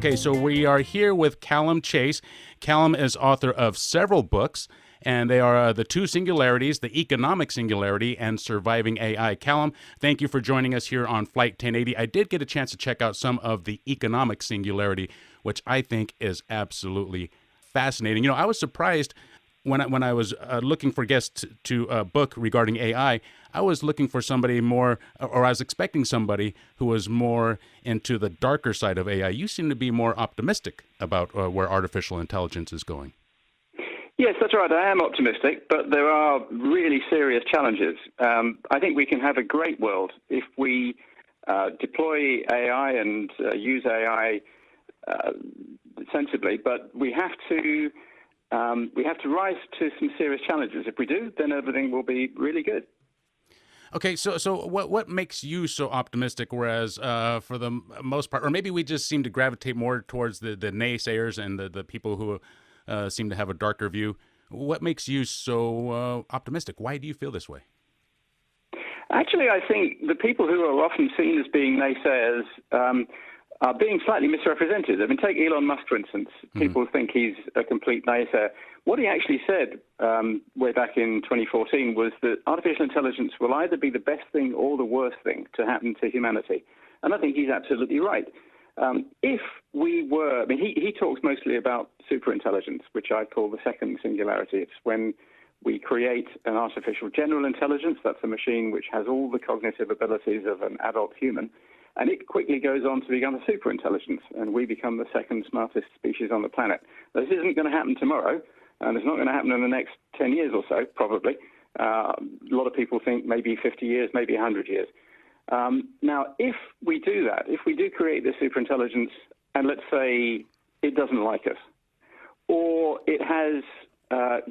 Okay, so we are here with Calum Chace. Calum is author of several books, and they are The Two Singularities, The Economic Singularity, and Surviving AI. Calum, thank you for joining us here on Flight 1080. I did get a chance to check out some of The Economic Singularity, which I think is absolutely fascinating. You know, I was surprised when I was looking for guests to a book regarding AI. I was looking for somebody more, or I was expecting somebody who was more into the darker side of AI. You seem to be more optimistic about where artificial intelligence is going. Yes, that's right. I am optimistic, but there are really serious challenges. I think we can have a great world if we deploy AI and use AI sensibly, but we have to rise to some serious challenges. If we do, then everything will be really good. Okay, so what makes you so optimistic, whereas for the most part, or maybe we just seem to gravitate more towards the naysayers and the people who seem to have a darker view. What makes you so optimistic? Why do you feel this way? Actually, I think the people who are often seen as being naysayers are being slightly misrepresented. I mean, take Elon Musk, for instance. People think he's a complete naysayer. What he actually said way back in 2014 was that artificial intelligence will either be the best thing or the worst thing to happen to humanity. And I think he's absolutely right. If we were, I mean, he talks mostly about superintelligence, which I call the second singularity. It's when we create an artificial general intelligence. That's a machine which has all the cognitive abilities of an adult human. And it quickly goes on to become a superintelligence, and we become the second smartest species on the planet. This isn't going to happen tomorrow, and it's not going to happen in the next 10 years or so, probably. A lot of people think maybe 50 years, maybe 100 years. Now, if we do that, if we do create this superintelligence, and let's say it doesn't like us, or it has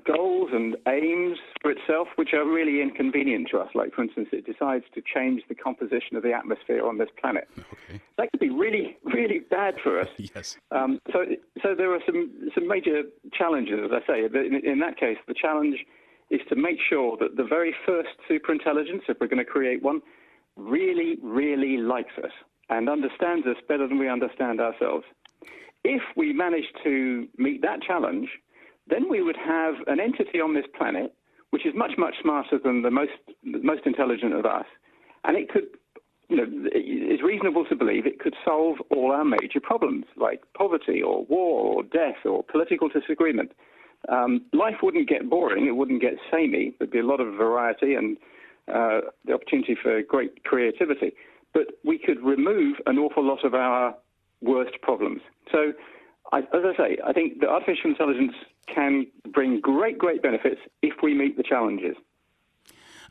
goals and aims for itself which are really inconvenient to us, like, for instance, it decides to change the composition of the atmosphere on this planet. Okay. That could be really, really bad for us. Yes. So there are some major challenges, as I say. In that case, the challenge is to make sure that the very first superintelligence, if we're going to create one, really, really likes us and understands us better than we understand ourselves. If we manage to meet that challenge, then we would have an entity on this planet which is much, much smarter than the most intelligent of us. And it could, it's reasonable to believe it could solve all our major problems, like poverty or war or death or political disagreement. Life wouldn't get boring. It wouldn't get samey. There'd be a lot of variety and the opportunity for great creativity. But we could remove an awful lot of our worst problems. So, as I say, I think that artificial intelligence can bring great, great benefits if we meet the challenges.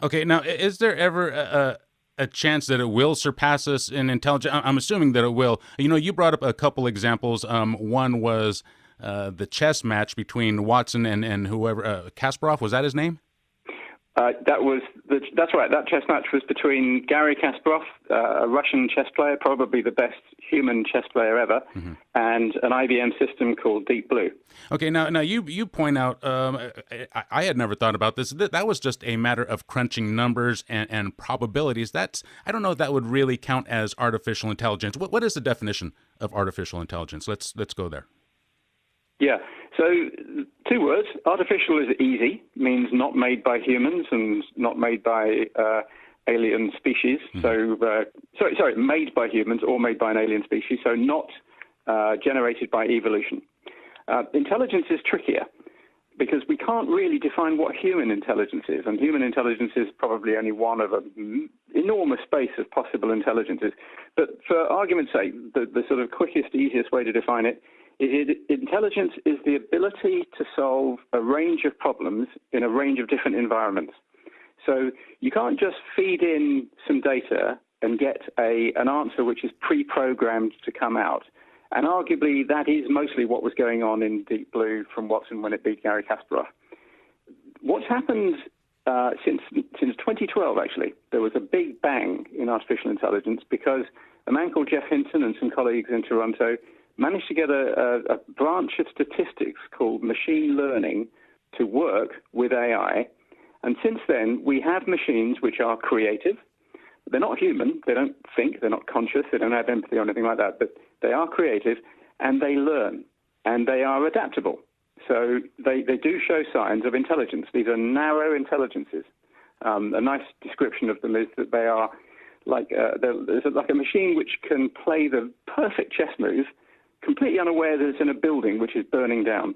Okay, now, is there ever a chance that it will surpass us in intelligence? I'm assuming that it will. You know, you brought up a couple examples. One was the chess match between Watson and whoever, Kasparov, was that his name? That's right. That chess match was between Garry Kasparov, a Russian chess player, probably the best human chess player ever, and an IBM system called Deep Blue. Okay, now you point out, I had never thought about this. That was just a matter of crunching numbers and probabilities. I don't know if that would really count as artificial intelligence. What is the definition of artificial intelligence? Let's go there. Yeah. So 2 words. Artificial is easy, means not made by humans and not made by alien species. So, sorry, made by humans or made by an alien species. So not generated by evolution. Intelligence is trickier because we can't really define what human intelligence is. And human intelligence is probably only one of an enormous space of possible intelligences. But for argument's sake, the sort of quickest, easiest way to define it is intelligence is the ability to solve a range of problems in a range of different environments. So you can't just feed in some data and get an answer which is pre-programmed to come out. And arguably that is mostly what was going on in Deep Blue from Watson when it beat Garry Kasparov. What's happened since 2012, actually, there was a big bang in artificial intelligence because a man called Jeff Hinton and some colleagues in Toronto managed to get a branch of statistics called machine learning to work with AI. And since then, we have machines which are creative. They're not human. They don't think. They're not conscious. They don't have empathy or anything like that. But they are creative. and they learn, and they are adaptable. So they do show signs of intelligence. These are narrow intelligences. A nice description of them is that they are like like a machine which can play the perfect chess move, completely unaware that it's in a building which is burning down.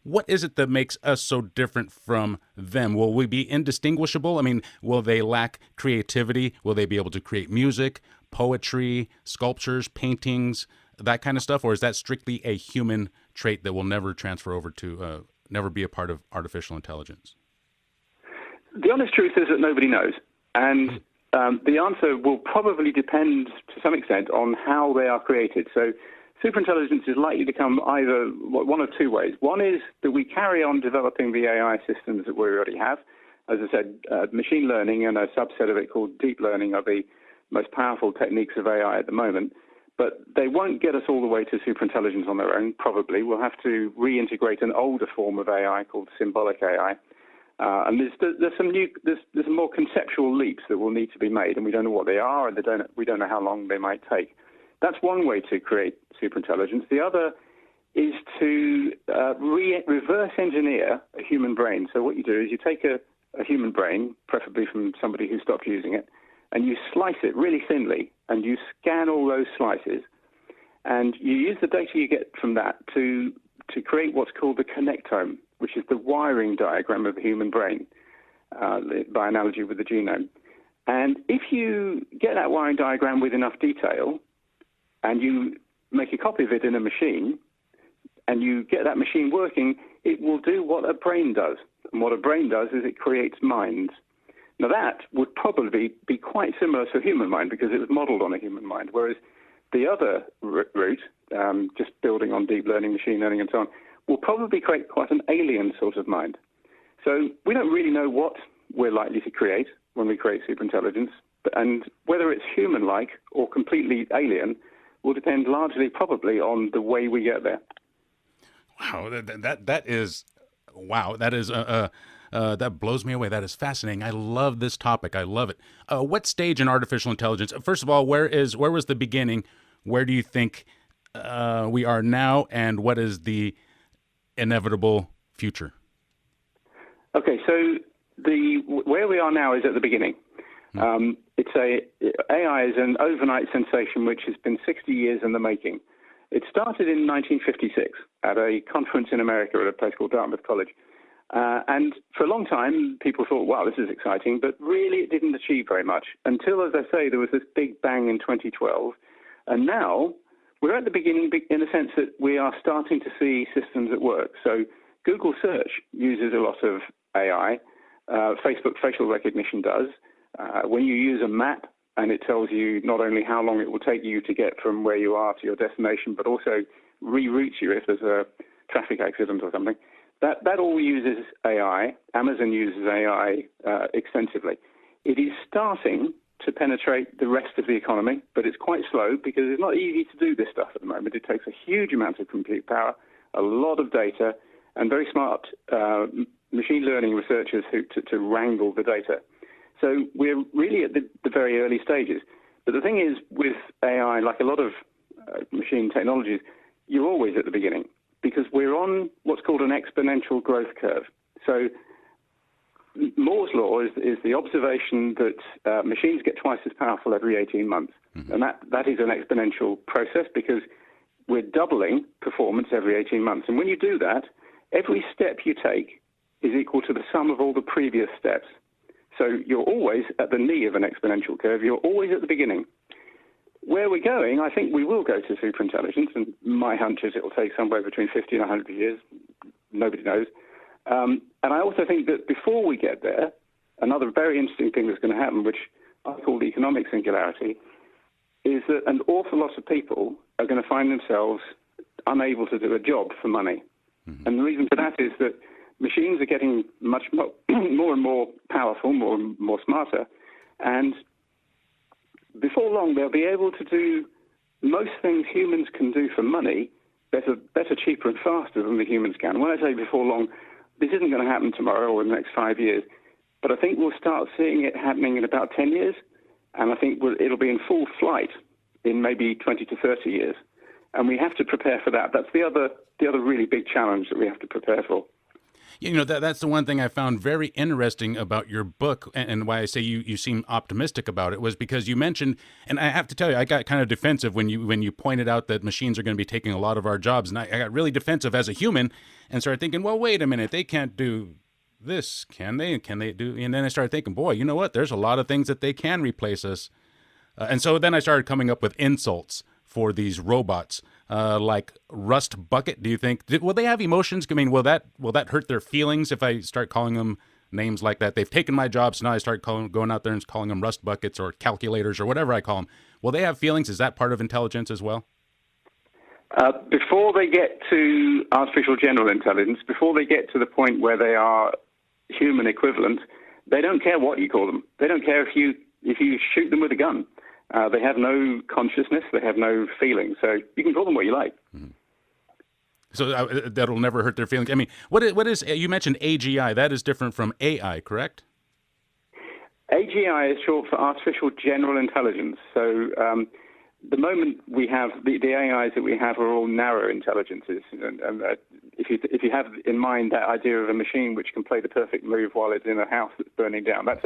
What is it that makes us so different from them? Will we be indistinguishable? I mean, will they lack creativity? Will they be able to create music, poetry, sculptures, paintings, that kind of stuff? Or is that strictly a human trait that will never transfer over to, never be a part of artificial intelligence? The honest truth is that nobody knows. And the answer will probably depend to some extent on how they are created. So superintelligence is likely to come either one of two ways. One is that we carry on developing the AI systems that we already have. As I said, machine learning and a subset of it called deep learning are the most powerful techniques of AI at the moment. But they won't get us all the way to superintelligence on their own, probably. We'll have to reintegrate an older form of AI called symbolic AI. And there's some more conceptual leaps that will need to be made, and we don't know what they are, and we don't know how long they might take. That's one way to create superintelligence. The other is to reverse engineer a human brain. So what you do is you take a human brain, preferably from somebody who stopped using it, and you slice it really thinly, and you scan all those slices, and you use the data you get from that to create what's called the connectome, which is the wiring diagram of the human brain, by analogy with the genome. And if you get that wiring diagram with enough detail, and you make a copy of it in a machine, and you get that machine working, it will do what a brain does. And what a brain does is it creates minds. Now that would probably be quite similar to a human mind because it was modeled on a human mind, whereas the other route, just building on deep learning, machine learning, and so on, will probably create quite an alien sort of mind. So we don't really know what we're likely to create when we create superintelligence, and whether it's human-like or completely alien will depend largely probably on the way we get there. Wow, that is that blows me away. That is fascinating. I love this topic. I love it. What stage in artificial intelligence? First of all, where was the beginning? Where do you think we are now, and what is the inevitable future? Okay, so where we are now is at the beginning. AI is an overnight sensation which has been 60 years in the making. It started in 1956 at a conference in America at a place called Dartmouth College. And for a long time, people thought, wow, this is exciting, but really it didn't achieve very much until, as I say, there was this big bang in 2012. And now we're at the beginning in a sense that we are starting to see systems at work. So Google Search uses a lot of AI. Facebook facial recognition does. When you use a map and it tells you not only how long it will take you to get from where you are to your destination, but also reroutes you if there's a traffic accident or something, that all uses AI. Amazon uses AI extensively. It is starting to penetrate the rest of the economy, but it's quite slow because it's not easy to do this stuff at the moment. It takes a huge amount of compute power, a lot of data, and very smart machine learning researchers to wrangle the data. So we're really at the very early stages. But the thing is, with AI, like a lot of machine technologies, you're always at the beginning because we're on what's called an exponential growth curve. So Moore's law is the observation that machines get twice as powerful every 18 months. Mm-hmm. And that is an exponential process because we're doubling performance every 18 months. And when you do that, every step you take is equal to the sum of all the previous steps. So you're always at the knee of an exponential curve. You're always at the beginning. Where we're going, I think we will go to superintelligence, and my hunch is it will take somewhere between 50 and 100 years. Nobody knows. And I also think that before we get there, another very interesting thing that's going to happen, which I call the economic singularity, is that an awful lot of people are going to find themselves unable to do a job for money. Mm-hmm. And the reason for that is that machines are getting much more and more powerful, more and more smarter, and before long they'll be able to do most things humans can do for money better, cheaper, and faster than the humans can. When I say before long, this isn't going to happen tomorrow or in the next 5 years, but I think we'll start seeing it happening in about 10 years. and I think it'll be in full flight in maybe 20 to 30 years. And we have to prepare for that. That's the other really big challenge that we have to prepare for. You know, that's the one thing I found very interesting about your book, and why I say you seem optimistic about it, was because you mentioned, and I have to tell you, I got kind of defensive when you pointed out that machines are going to be taking a lot of our jobs, and I got really defensive as a human and started thinking, well, wait a minute, they can't do this, can they? Can they do? And then I started thinking, boy, you know what? There's a lot of things that they can replace us. And so then I started coming up with insults for these robots, like Rust Bucket. Do you think will they have emotions? I mean, will that hurt their feelings if I start calling them names like that? They've taken my jobs, so now I start going out there and calling them Rust Buckets or calculators or whatever I call them. Will they have feelings? Is that part of intelligence as well? Before they get to artificial general intelligence, before they get to the point where they are human equivalent, they don't care what you call them. They don't care if you shoot them with a gun. They have no consciousness. They have no feeling. So you can call them what you like. Mm-hmm. So that'll never hurt their feelings. I mean, what is you mentioned AGI? That is different from AI, correct? AGI is short for artificial general intelligence. So the moment we have the AIs that we have are all narrow intelligences. And if you have in mind that idea of a machine which can play the perfect move while it's in a house that's burning down, that's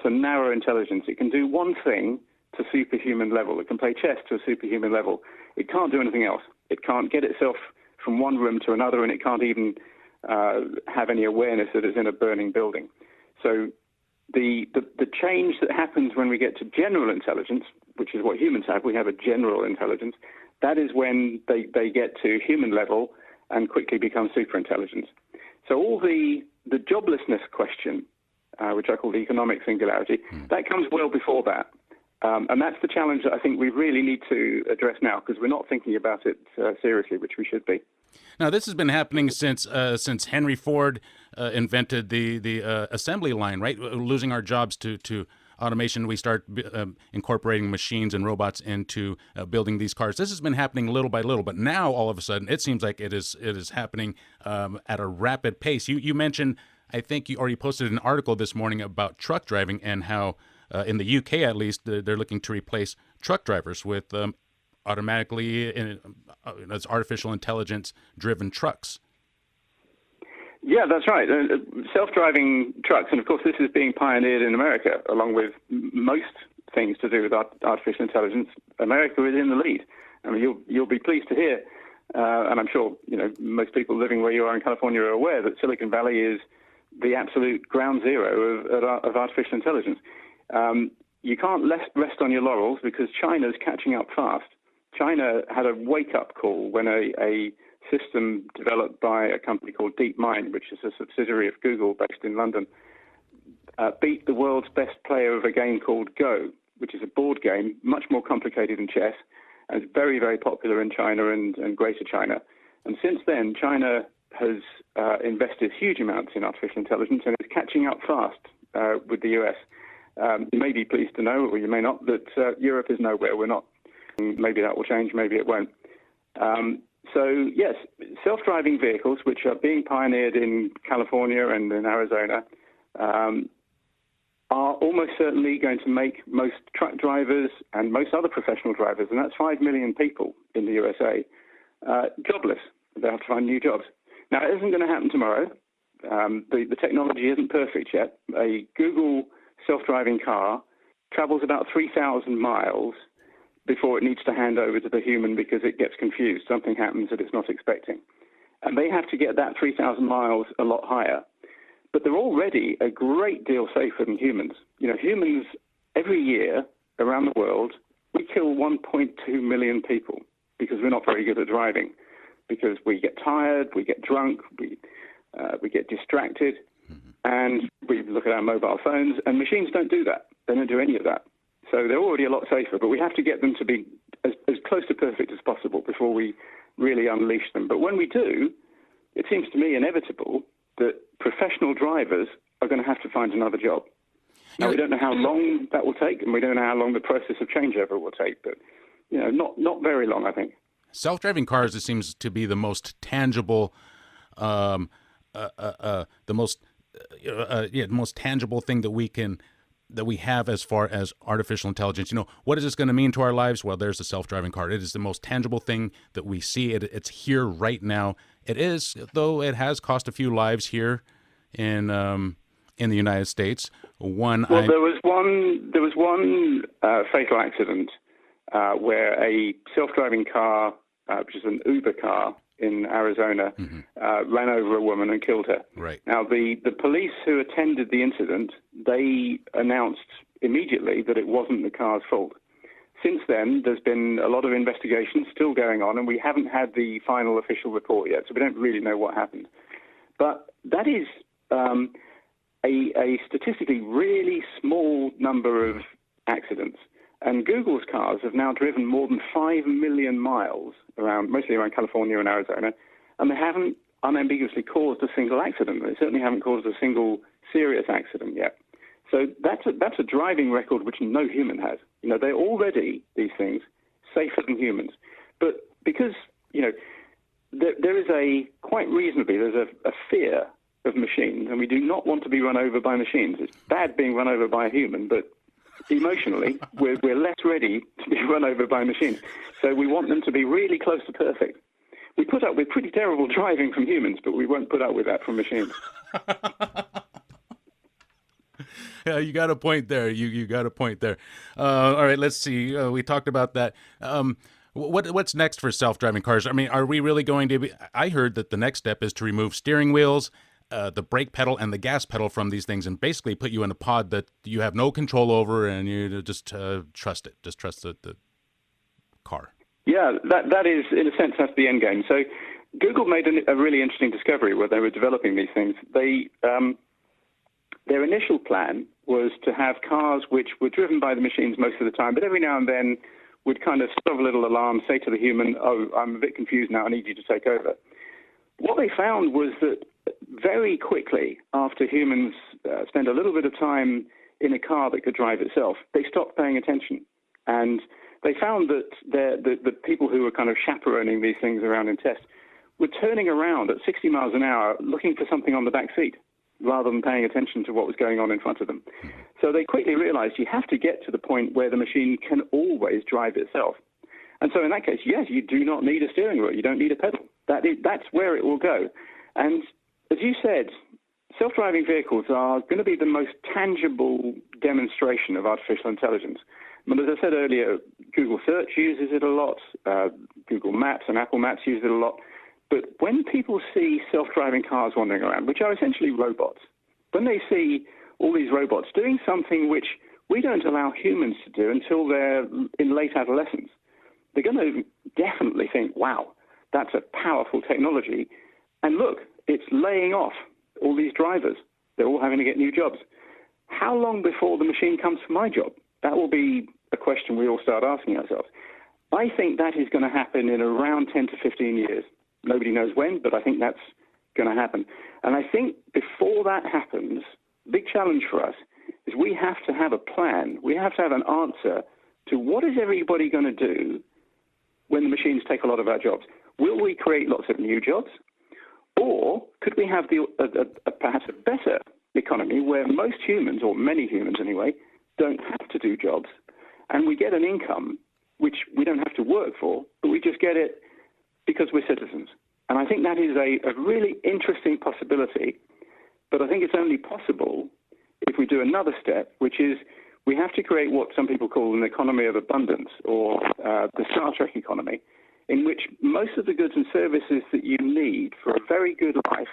a narrow intelligence. It can do one thing to superhuman level. It can play chess to a superhuman level. It can't do anything else. It can't get itself from one room to another, and it can't even have any awareness that it's in a burning building. So the change that happens when we get to general intelligence, which is what humans have, we have a general intelligence, that is when they get to human level and quickly become superintelligence. So all the joblessness question, which I call the economic singularity, that comes well before that. And that's the challenge that I think we really need to address now, because we're not thinking about it seriously, which we should be. Now, this has been happening since Henry Ford invented the assembly line, right? Losing our jobs to automation, we start incorporating machines and robots into building these cars. This has been happening little by little, but now all of a sudden it seems like it is happening at a rapid pace. You mentioned, I think you already posted an article this morning about truck driving and how in the UK, at least, they're looking to replace truck drivers with automatically as artificial intelligence-driven trucks. Yeah, that's right. Self-driving trucks, and of course this is being pioneered in America, along with most things to do with artificial intelligence. America is in the lead. I mean, you'll be pleased to hear, and I'm sure most people living where you are in California are aware that Silicon Valley is the absolute ground zero of artificial intelligence. You can't rest on your laurels because China's catching up fast. China had a wake-up call when a system developed by a company called DeepMind, which is a subsidiary of Google based in London, beat the world's best player of a game called Go, which is a board game, much more complicated than chess, and it's very, very popular in China and Greater China. And since then, China has invested huge amounts in artificial intelligence and is catching up fast with the US. You may be pleased to know, or you may not, that Europe is nowhere. We're not. Maybe that will change, maybe it won't. So, yes, self-driving vehicles, which are being pioneered in California and in Arizona, are almost certainly going to make most truck drivers and most other professional drivers, and that's 5 million people in the USA, jobless. They'll have to find new jobs. Now, it isn't going to happen tomorrow. The technology isn't perfect yet. A Google self-driving car travels about 3,000 miles before it needs to hand over to the human because it gets confused. Something happens that it's not expecting. And they have to get that 3,000 miles a lot higher. But they're already a great deal safer than humans. Humans, every year around the world, we kill 1.2 million people because we're not very good at driving, because we get tired, we get drunk, we get distracted, and we look at our mobile phones, and machines don't do that. They don't do any of that. So they're already a lot safer, but we have to get them to be as close to perfect as possible before we really unleash them. But when we do, it seems to me inevitable that professional drivers are going to have to find another job. Now, we don't know how long that will take, and we don't know how long the process of changeover will take, but not very long, I think. Self-driving cars, it seems to be the most tangible, the most tangible thing that we can that we have as far as artificial intelligence. What is this going to mean to our lives? Well, there's a self-driving car. It is the most tangible thing that we see. It's here right now. It is, though it has cost a few lives here in the United States. There was one fatal accident where a self-driving car, which is an Uber car in Arizona, ran over a woman and killed her. Right. Now, the police who attended the incident, they announced immediately that it wasn't the car's fault. Since then, there's been a lot of investigation still going on, and we haven't had the final official report yet, so we don't really know what happened. But that is a statistically really small number of accidents. And Google's cars have now driven more than 5 million miles mostly around California and Arizona, and they haven't unambiguously caused a single accident. They certainly haven't caused a single serious accident yet. So that's a driving record which no human has. They're already, these things, safer than humans. But because, there is quite reasonably, there's a fear of machines, and we do not want to be run over by machines. It's bad being run over by a human, but emotionally, we're less ready to be run over by machines. So we want them to be really close to perfect. We put up with pretty terrible driving from humans, but we won't put up with that from machines. Yeah, you got a point there. You got a point there. All right, let's see. We talked about that. What's next for self-driving cars? I mean, are we really going to be... I heard that the next step is to remove steering wheels, the brake pedal, and the gas pedal from these things, and basically put you in a pod that you have no control over, and you just trust it. Just trust the car. Yeah, that is, in a sense, that's the end game. So Google made a really interesting discovery where they were developing these things. Their initial plan was to have cars which were driven by the machines most of the time, but every now and then would kind of stop a little alarm, say to the human, "Oh, I'm a bit confused now, I need you to take over." What they found was that very quickly, after humans spent a little bit of time in a car that could drive itself, they stopped paying attention. And they found that the people who were kind of chaperoning these things around in tests were turning around at 60 miles an hour looking for something on the back seat, rather than paying attention to what was going on in front of them. So they quickly realized you have to get to the point where the machine can always drive itself. And so in that case, yes, you do not need a steering wheel. You don't need a pedal. That's where it will go. And as you said, self-driving vehicles are going to be the most tangible demonstration of artificial intelligence. But as I said earlier, Google Search uses it a lot. Google Maps and Apple Maps use it a lot. But when people see self-driving cars wandering around, which are essentially robots, when they see all these robots doing something which we don't allow humans to do until they're in late adolescence, they're going to definitely think, wow, that's a powerful technology. And look, it's laying off all these drivers. They're all having to get new jobs. How long before the machine comes for my job? That will be a question we all start asking ourselves. I think that is going to happen in around 10 to 15 years. Nobody knows when, but I think that's going to happen. And I think before that happens, the big challenge for us is we have to have a plan. We have to have an answer to what is everybody going to do when the machines take a lot of our jobs. Will we create lots of new jobs? Or could we have perhaps a better economy where most humans, or many humans anyway, don't have to do jobs, and we get an income which we don't have to work for, but we just get it because we're citizens. And I think that is a really interesting possibility, but I think it's only possible if we do another step, which is we have to create what some people call an economy of abundance, or the Star Trek economy, in which most of the goods and services that you need for a very good life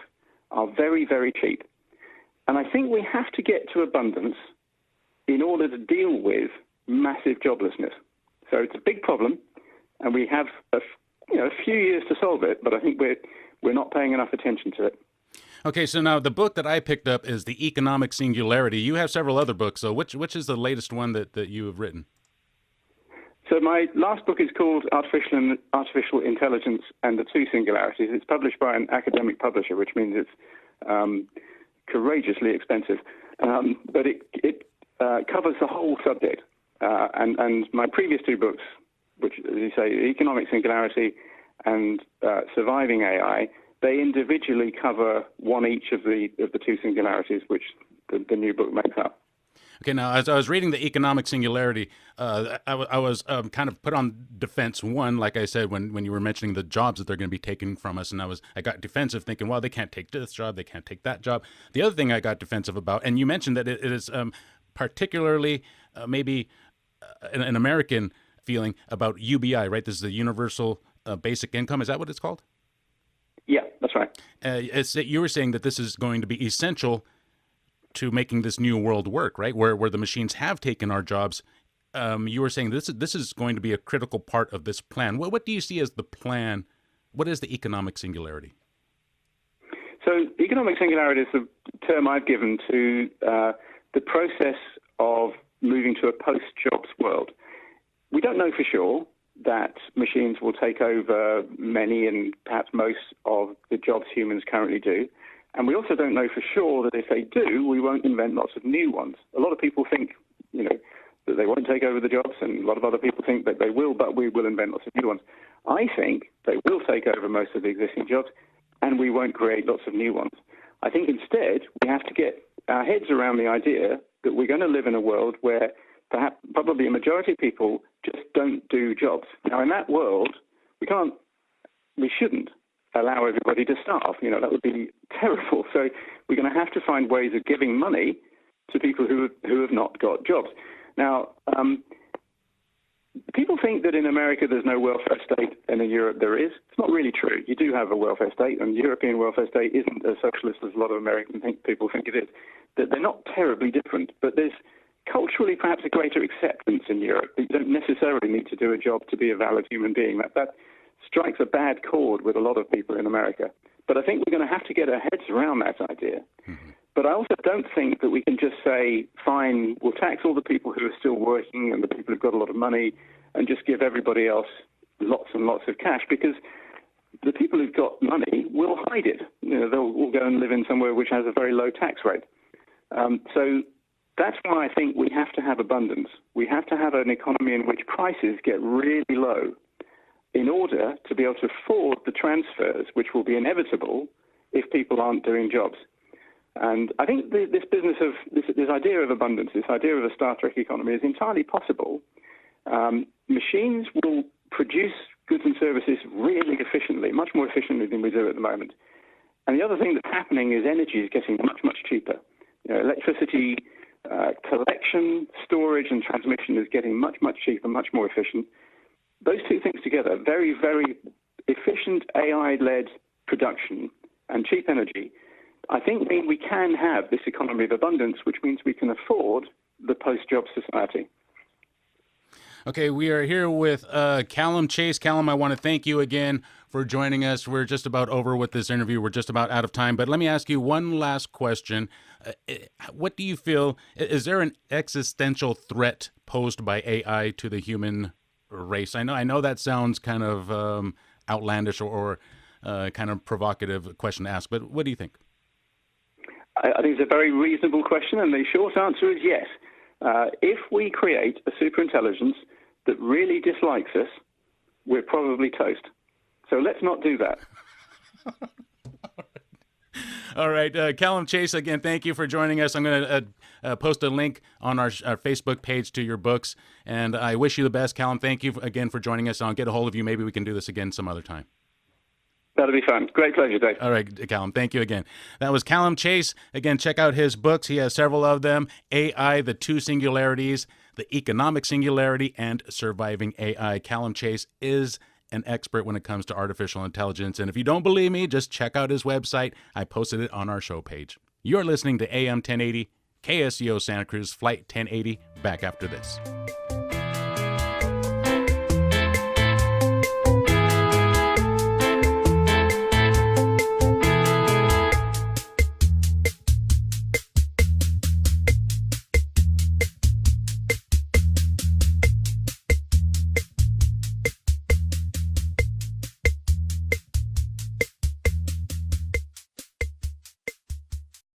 are very, very cheap. And I think we have to get to abundance in order to deal with massive joblessness. So it's a big problem, and we have a few years to solve it, but I think we're not paying enough attention to it. Okay, so now the book that I picked up is The Economic Singularity. You have several other books, so which is the latest one that you have written? So my last book is called Artificial Intelligence and the Two Singularities. It's published by an academic publisher, which means it's courageously expensive. But it covers the whole subject. And my previous two books, which, as you say, Economic Singularity and Surviving AI, they individually cover one each of the two singularities, which the new book makes up. Okay, now as I was reading the economic singularity, I was kind of put on defense. One, like I said, when you were mentioning the jobs that they're going to be taking from us, and I got defensive, thinking, well, they can't take this job, they can't take that job. The other thing I got defensive about, and you mentioned that it is particularly maybe an American feeling about UBI, right? This is the universal basic income. Is that what it's called? Yeah, that's right. You were saying that this is going to be essential to making this new world work, right? Where the machines have taken our jobs. You were saying this is going to be a critical part of this plan. What do you see as the plan? What is the economic singularity? So economic singularity is the term I've given to the process of moving to a post-jobs world. We don't know for sure that machines will take over many and perhaps most of the jobs humans currently do. And we also don't know for sure that if they do, we won't invent lots of new ones. A lot of people think, that they won't take over the jobs, and a lot of other people think that they will, but we will invent lots of new ones. I think they will take over most of the existing jobs, and we won't create lots of new ones. I think instead we have to get our heads around the idea that we're going to live in a world where probably a majority of people just don't do jobs. Now, in that world, we shouldn't allow everybody to starve. That would be terrible. So we're going to have to find ways of giving money to people who have not got jobs. Now, people think that in America there's no welfare state, and in Europe there is. It's not really true. You do have a welfare state, and the European welfare state isn't as socialist as a lot of American people think it is. They're not terribly different, but there's culturally perhaps a greater acceptance in Europe. You don't necessarily need to do a job to be a valid human being. That strikes a bad chord with a lot of people in America. But I think we're going to have to get our heads around that idea. Mm-hmm. But I also don't think that we can just say, fine, we'll tax all the people who are still working and the people who've got a lot of money and just give everybody else lots and lots of cash, because the people who've got money will hide it. They'll all go and live in somewhere which has a very low tax rate. So that's why I think we have to have abundance. We have to have an economy in which prices get really low in order to be able to afford the transfers, which will be inevitable if people aren't doing jobs. And I think this business of this idea of abundance, this idea of a Star Trek economy is entirely possible. Machines will produce goods and services really efficiently, much more efficiently than we do at the moment. And the other thing that's happening is energy is getting much, much cheaper. Electricity collection, storage, and transmission is getting much, much cheaper, much more efficient. Those two things together, very, very efficient AI-led production and cheap energy, I think mean we can have this economy of abundance, which means we can afford the post-job society. Okay, we are here with Calum Chace. Calum, I want to thank you again for joining us. We're just about over with this interview. We're just about out of time. But let me ask you one last question. What do you feel, is there an existential threat posed by AI to the human race? I know that sounds kind of outlandish or kind of provocative question to ask, but what do you think? I think it's a very reasonable question, and the short answer is yes. If we create a superintelligence that really dislikes us, we're probably toast. So let's not do that. All right. Calum Chace, again, thank you for joining us. I'm going to post a link on our Facebook page to your books, and I wish you the best. Calum, thank you again for joining us. I'll get a hold of you. Maybe we can do this again some other time. That'll be fun. Great pleasure, Dave. All right, Calum, thank you again. That was Calum Chace. Again, check out his books. He has several of them: AI, The Two Singularities, The Economic Singularity, and Surviving AI. Calum Chace is an expert when it comes to artificial intelligence. And if you don't believe me, just check out his website. I posted it on our show page. You're listening to AM 1080, KSCO Santa Cruz, Flight 1080. Back after this.